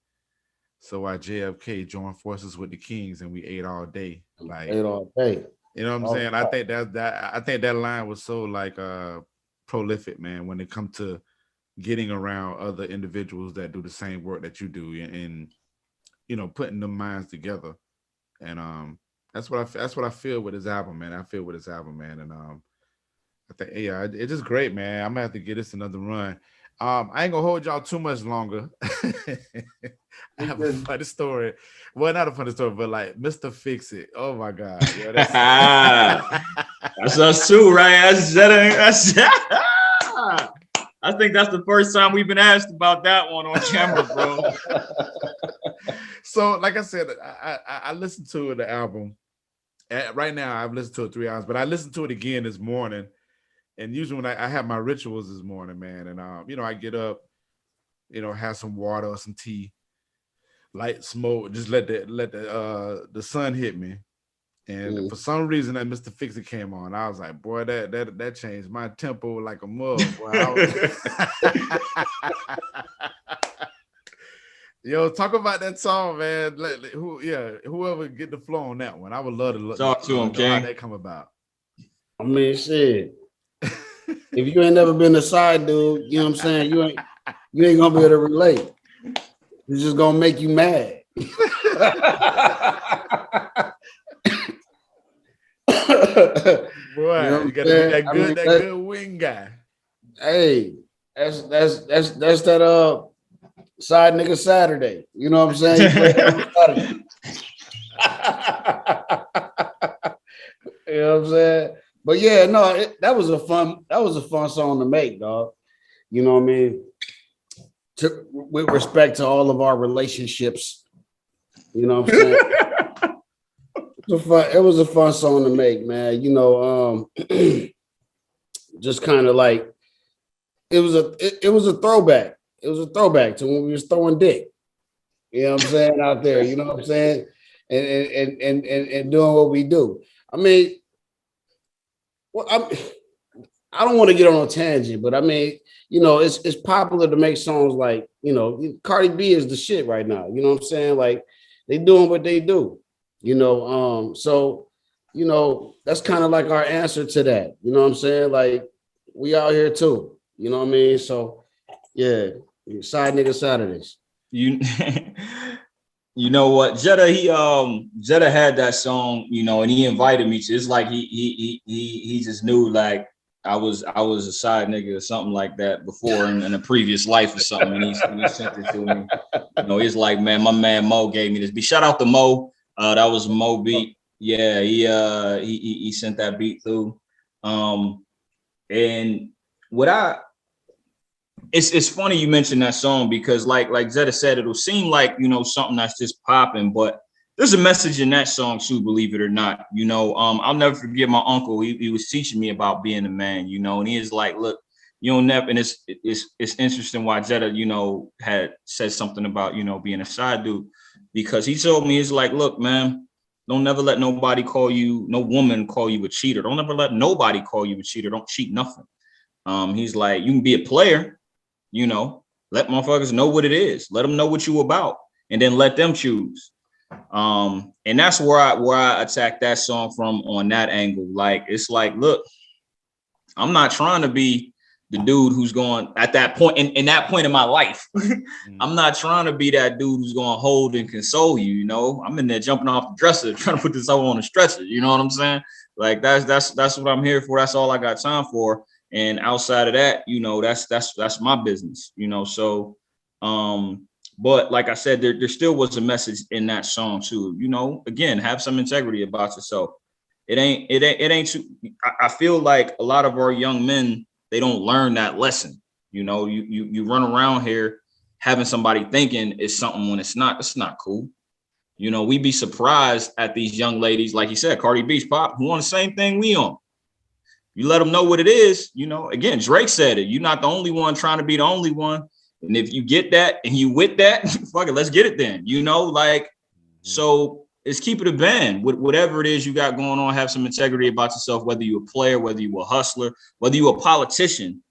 So I JFK joined forces with the Kings and we ate all day. Like, Ate all day. you know what I'm Oh, saying? I think that I think that line was so like prolific, man, when it comes to getting around other individuals that do the same work that you do and you know, putting the minds together. And that's what I feel with his album, man. I feel with his album, man. And I think yeah, it's just great, man. I'm gonna have to give this another run. I ain't gonna hold y'all too much longer. I have a funny story. Well, not a funny story, but like Mr. Fix It. Oh my God. Yo, that's that's us too, right? That's I think that's the first time we've been asked about that one on camera, bro. So, like I said, I listened to the album. Right now, I've listened to it 3 hours, but I listened to it again this morning. And usually when I have my rituals this morning, man, and you know, I get up, you know, have some water or some tea, light smoke, just let the sun hit me. And for some reason that Mr. Fix It came on. I was like, boy, that changed my tempo like a mug. Boy, Yo, talk about that song, man. Whoever get the flow on that one. I would love to talk to him, know King. how that come about. I mean, shit. If you ain't never been a side dude, you know what I'm saying? You ain't gonna be able to relate. It's just gonna make you mad. Boy, You know you gotta be that good, that good wing guy. Hey, that's that side nigga Saturday. You know what I'm saying? You play every Saturday. You know what I'm saying? But yeah, no, that was a fun song to make, dog. You know what I mean? With respect to all of our relationships, you know what I'm saying? It was a fun song to make, man. You know, just kind of like it was a throwback. It was a throwback to when we was throwing dick. You know what I'm saying, out there. You know what I'm saying, and doing what we do. I mean, well, I don't want to get on a tangent, but I mean, you know, it's popular to make songs like, you know, Cardi B is the shit right now. You know what I'm saying? Like they doing what they do. You know, so you know, that's kind of like our answer to that. You know what I'm saying? Like we out here too. You know what I mean? So yeah, side nigga Saturdays. You you know what? Jetta had that song, you know, and he invited me to. It's like he just knew like I was a side nigga or something like that before in a previous life or something. And he sent it to me. You know, he's like, man, my man Mo gave me this beat. Shout out to Mo. That was Mo beat. Yeah, he sent that beat through. And what it's funny you mentioned that song because like Zeta said, it'll seem like, you know, something that's just popping, but there's a message in that song too, believe it or not. You know, I'll never forget my uncle. He was teaching me about being a man, you know, and he is like, look, you don't never, and it's interesting why Jetta, you know, had said something about, you know, being a side dude, because he told me, it's like, look, man, don't never let nobody call you, no woman call you a cheater. Don't ever let nobody call you a cheater. Don't cheat nothing. He's like, you can be a player, you know, let motherfuckers know what it is. Let them know what you about, and then let them choose. And that's where I attack that song from on that angle. Like, it's like, look, I'm not trying to be the dude who's going at that point in that point in my life. I'm not trying to be that dude who's going to hold and console you. You know, I'm in there jumping off the dresser, trying to put this over on a stretcher. You know what I'm saying? Like that's what I'm here for. That's all I got time for. And outside of that, you know, that's my business. You know, so but like I said, there still was a message in that song too. You know, again, have some integrity about yourself. It ain't too, I feel like a lot of our young men, they don't learn that lesson. You know, you run around here having somebody thinking it's something when it's not cool. You know, we be surprised at these young ladies, like you said, Cardi B's pop, who on the same thing we on. You let them know what it is. You know, again, Drake said it. You're not the only one trying to be the only one. And if you get that and you with that, fuck it, let's get it then. You know, like, so is keep it a band. Whatever it is you got going on, have some integrity about yourself, whether you're a player, whether you're a hustler, whether you're a politician,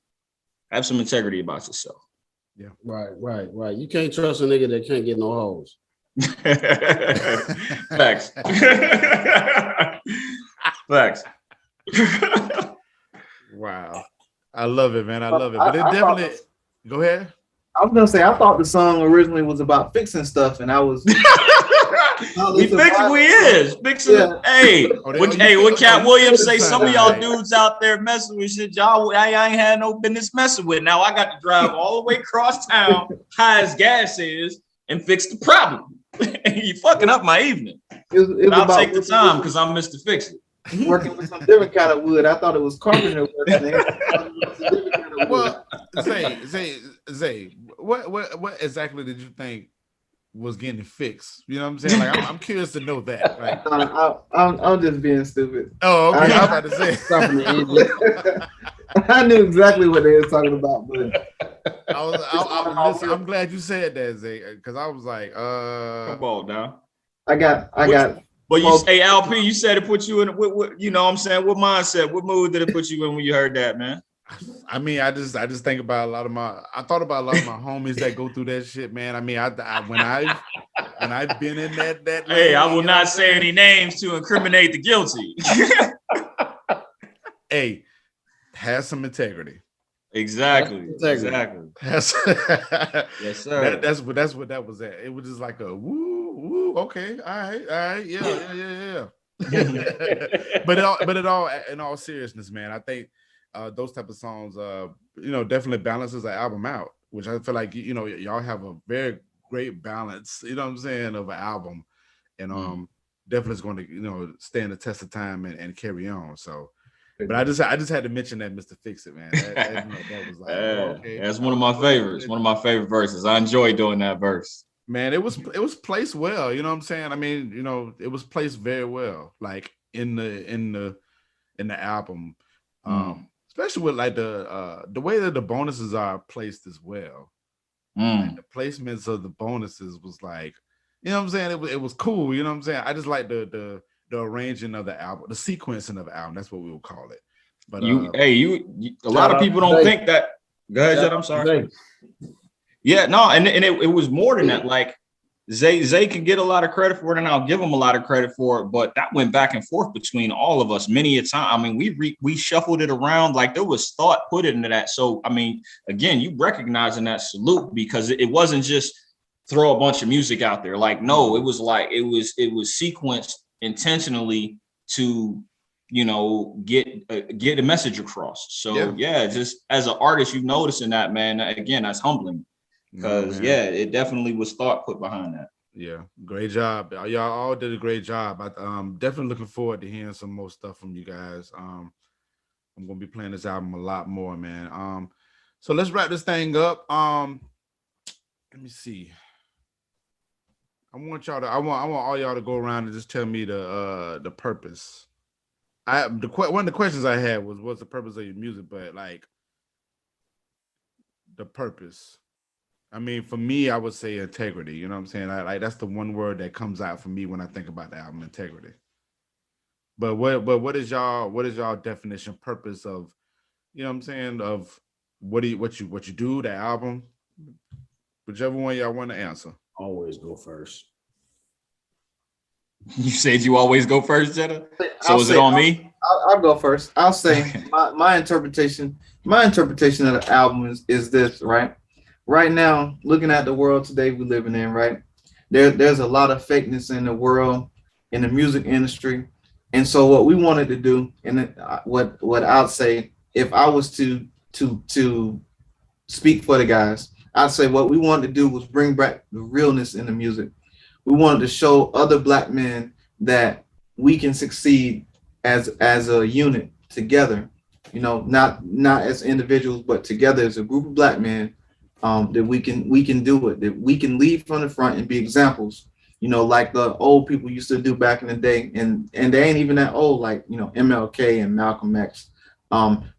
have some integrity about yourself. Yeah. Right. You can't trust a nigga that can't get no hoes. Facts. Facts. Wow. I love it, man. I love it. But it definitely go ahead. I was gonna say I thought the song originally was about fixing stuff, and I was we fixing we is fixing it. Hey, what Cat Williams say? Some of y'all dudes out there messing with shit, y'all I ain't had no business messing with. Now I got to drive all the way across town, high as gas is, and fix the problem. You fucking up my evening. I'll take the time because I'm Mr. Fix It. Working with some different kind of wood. I thought it was carpenter work. Well, Zay, what exactly did you think was getting fixed? You know what I'm saying? Like, I'm curious to know that. Like, I'm just being stupid. Oh, okay. I was about to say. I knew exactly what they were talking about, but I'm glad you said that, Zay, because I was like, come on now. I got. But you say LP, you said it put you in what you know what I'm saying? What mindset, what mood did it put you in when you heard that, man? I mean, I just think about I thought about a lot of my homies that go through that shit, man. I mean, when I've been in that hey, I will not say any names to incriminate the guilty. Hey, have some integrity. Exactly. Yes, sir. That's what that was at. It was just like a woo, okay, all right, yeah. but in all seriousness, man, I think those type of songs, definitely balances the album out, which I feel like y'all have a very great balance. You know what I'm saying, of an album, and definitely is going to stand the test of time and carry on. So. But I just had to mention that Mr. Fix It, man. That was like, okay. That's one of my favorites. One of my favorite verses. I enjoy doing that verse. Man, it was placed well. You know what I'm saying? I mean, it was placed very well, like in the album, especially with like the way that the bonuses are placed as well. Like the placements of the bonuses was like, you know what I'm saying? It was cool. You know what I'm saying? I just like the arranging of the album, the sequencing of the album. That's what we will call it. But a lot of people don't think that. Go ahead, Jed, I'm sorry. Yeah, no, and it was more than that. Like Zay can get a lot of credit for it, and I'll give him a lot of credit for it. But that went back and forth between all of us many a time. I mean, we shuffled it around, like there was thought put into that. So I mean, again, you recognizing that, salute, because it wasn't just throw a bunch of music out there. Like, no, it was like it was sequenced intentionally to get a message across. So yeah, just as an artist, you noticing that, man, again, that's humbling, because it definitely was thought put behind that. Yeah, great job, y'all all did a great job. I'm definitely looking forward to hearing some more stuff from you guys. I'm gonna be playing this album a lot more, man. So let's wrap this thing up. Let me see. I want all y'all to go around and just tell me the purpose. One of the questions I had was, what's the purpose of your music? But like the purpose. I mean, for me, I would say integrity. You know what I'm saying? That's the one word that comes out for me when I think about the album, integrity. But what is y'all definition, purpose of, you know what I'm saying, of what you do, the album? Whichever one y'all want to answer. Always go first. You said you always go first, Jetta? So is it on me? I'll go first. I'll say my interpretation of the album is this, right? Right now, looking at the world today we're living in, right? There's a lot of fakeness in the world, in the music industry. And so what we wanted to do, and what I'd say, if I was to speak for the guys, I'd say what we wanted to do was bring back the realness in the music. We wanted to show other Black men that we can succeed as a unit together, not as individuals, but together as a group of Black men, that we can do it, that we can lead from the front and be examples, like the old people used to do back in the day. And they ain't even that old, like, MLK and Malcolm X.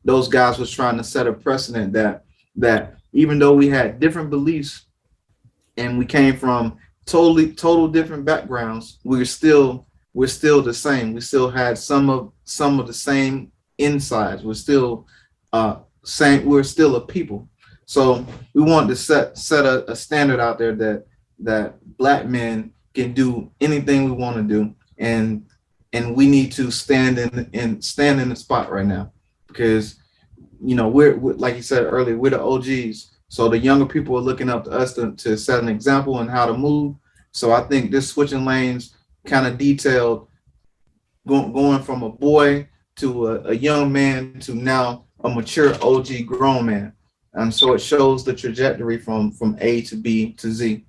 Those guys was trying to set a precedent that even though we had different beliefs and we came from total different backgrounds, we're still the same. We still had some of the same insides. We're still same. We're still a people. So we wanted to set a standard out there that black men can do anything we want to do, and we need to stand in the spot right now, because we're like you said earlier, we're the OGs. So the younger people are looking up to us to set an example on how to move. So I think this switching lanes kind of detailed going from a boy to a young man to now a mature OG grown man. And so it shows the trajectory from A to B to Z.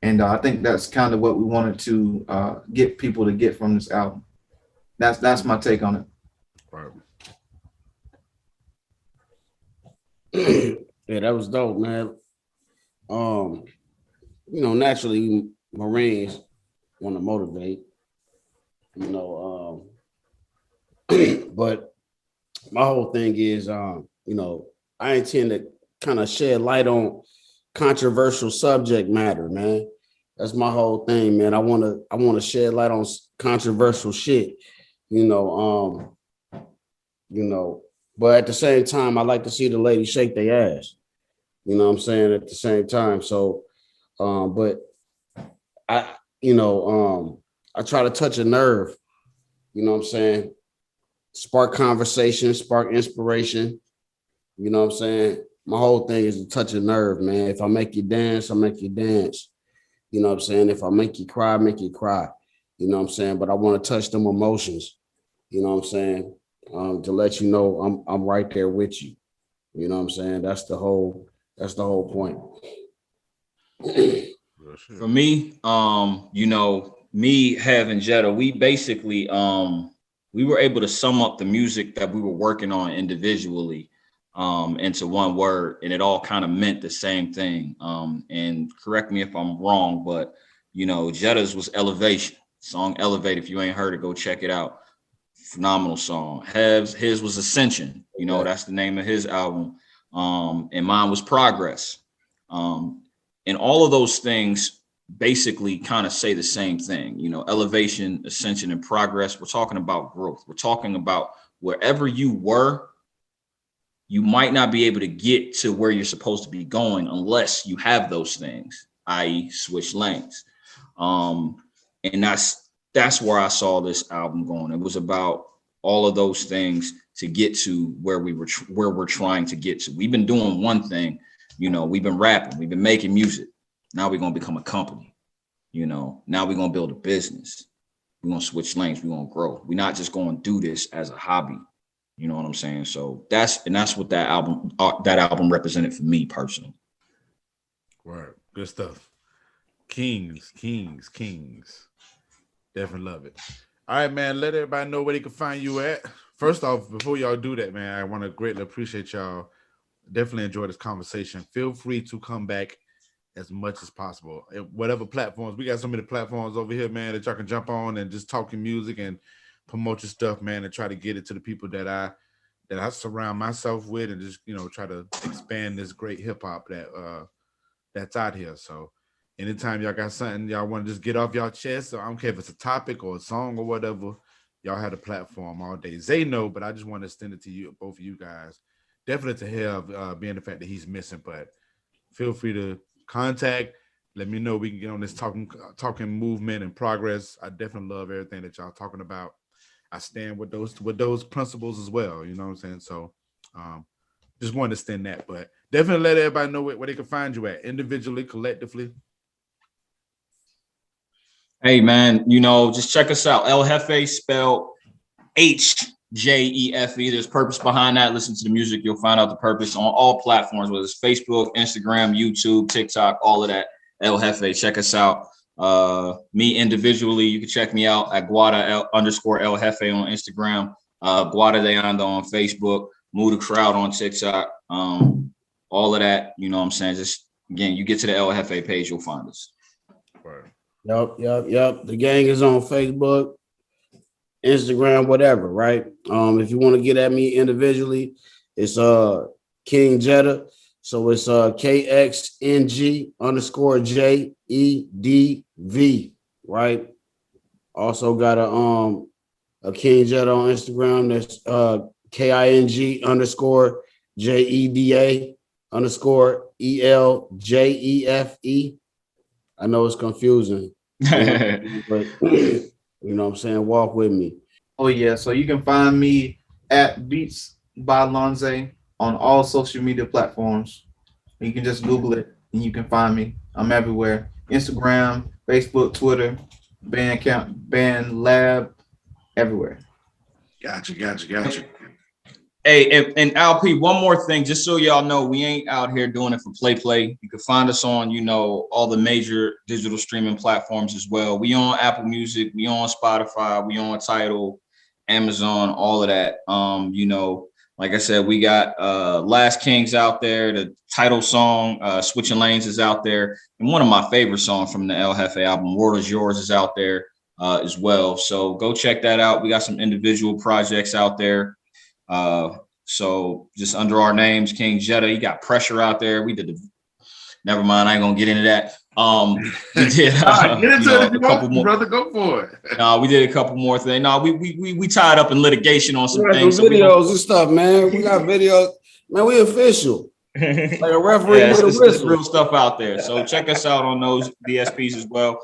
And I think that's kind of what we wanted to get people to get from this album. That's my take on it. Right. Yeah, that was dope, man. Naturally Marines want to motivate, but my whole thing is, I intend to kind of shed light on controversial subject matter, man. That's my whole thing, man. I want to shed light on controversial shit, you know. But at the same time, I like to see the ladies shake their ass. You know what I'm saying? At the same time, so, but I, I try to touch a nerve. You know what I'm saying? Spark conversation, spark inspiration. You know what I'm saying? My whole thing is to touch a nerve, man. If I make you dance, I make you dance. You know what I'm saying? If I make you cry, make you cry. You know what I'm saying? But I want to touch them emotions. You know what I'm saying? To let you know I'm right there with you. You know what I'm saying? That's the whole point. For me, me having Jetta, we basically we were able to sum up the music that we were working on individually into one word, and it all kind of meant the same thing. And correct me if I'm wrong, but Jetta's was Elevation. Song Elevate. If you ain't heard it, go check it out. Phenomenal song. His was Ascension. That's the name of his album. And mine was Progress. And all of those things basically kind of say the same thing. Elevation, ascension, and progress. We're talking about growth. We're talking about wherever you were, you might not be able to get to where you're supposed to be going unless you have those things, i.e. switch lanes. And that's where I saw this album going. It was about all of those things to get to where we're trying to get to. We've been doing one thing, we've been rapping, we've been making music. Now we're going to become a company. Now we're going to build a business. We're going to switch lanes. We're going to grow. We're not just going to do this as a hobby. You know what I'm saying? So that's what that album represented for me personally. Right. Good stuff. Kings. Definitely love it. All right, man. Let everybody know where they can find you at. First off, before y'all do that, man, I want to greatly appreciate y'all. Definitely enjoy this conversation. Feel free to come back as much as possible. Whatever platforms. We got so many platforms over here, man, that y'all can jump on and just talking music and promote your stuff, man, and try to get it to the people that I surround myself with, and just try to expand this great hip hop that's out here. So anytime y'all got something y'all want to just get off y'all chest, so I don't care if it's a topic or a song or whatever, y'all have a platform all day. Zay know, but I just want to extend it to you, both of you guys. Definitely to have being the fact that he's missing, but feel free to contact. Let me know. We can get on this talking movement and progress. I definitely love everything that y'all talking about. I stand with those principles as well. You know what I'm saying? So just want to extend that, but definitely let everybody know where they can find you at, individually, collectively. Hey man, just check us out. El Hjefe, spelled Hjefe. There's purpose behind that. Listen to the music, you'll find out the purpose on all platforms, whether it's Facebook, Instagram, YouTube, TikTok, all of that. El Hjefe, check us out. Me individually, you can check me out at Guada _ El Hjefe on Instagram, Guada de Anda on Facebook, Move the Crowd on TikTok, all of that. You know what I'm saying? Just again, you get to the El Hjefe page, you'll find us. Right. Yep. The gang is on Facebook, Instagram, whatever, right? If you want to get at me individually, it's King Jetta. So it's KXNG_JEDV, right? Also got a King Jetta on Instagram. That's KING_JEDA_ELJEFE. I know it's confusing, but you know what I'm saying? Walk with me. Oh yeah, so you can find me at Beats by Lonze on all social media platforms. You can just Google it and you can find me. I'm everywhere: Instagram, Facebook, Twitter, Bandcamp, Band Lab, everywhere. Gotcha. Hey, and LP, one more thing, just so y'all know, we ain't out here doing it for play. You can find us on, all the major digital streaming platforms as well. We on Apple Music, we on Spotify, we on Tidal, Amazon, all of that. Like I said, we got Last Kings out there. The title song, Switching Lanes, is out there. And one of my favorite songs from the Hjefe album, World Is Yours, is out there as well. So go check that out. We got some individual projects out there. So just under our names, King Jetta, he got Pressure out there. We did never mind, I ain't gonna get into that. We did Get into it if you a couple want, more, brother. Go for it. we did a couple more things. No, we tied up in litigation on some We got things. some videos and stuff, man. We got videos, man. We official. Like a referee with a it's whistle. real stuff out there. So check us out on those DSPs as well.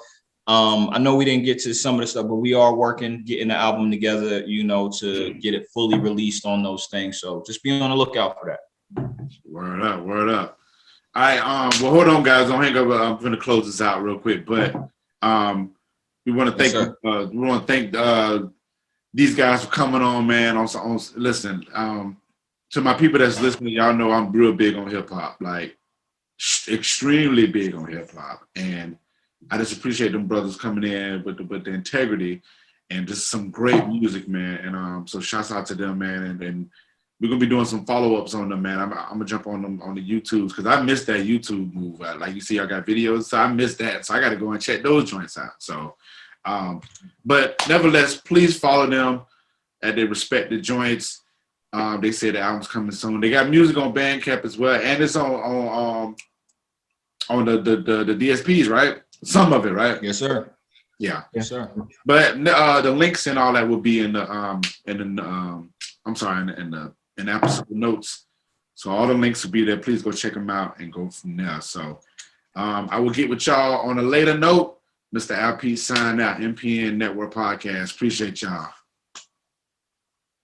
I know we didn't get to some of the stuff, but we are getting the album together, to get it fully released on those things. So just be on the lookout for that. Word up. All right, well, hold on, guys. Don't hang up. I'm gonna close this out real quick, but we want to thank these guys for coming on, man. Listen, to my people that's listening, y'all know I'm real big on hip hop, like extremely big on hip hop, and I just appreciate them brothers coming in with the integrity and just some great music, man. And so shouts out to them, man. And we're gonna be doing some follow-ups on them, man. I'm gonna jump on them on the YouTubes because I missed that YouTube move. Like you see, I got videos, so I missed that. So I got to go and check those joints out. So, but nevertheless, please follow them at their respective joints. They say the album's coming soon. They got music on Bandcamp as well, and it's on the DSPs, right? Some of it, right? Yes, sir. Yeah. Yes, sir. But the links and all that will be in the episode notes. So all the links will be there. Please go check them out and go from there. So I will get with y'all on a later note. Mr. LP sign out. MPN Network Podcast. Appreciate y'all.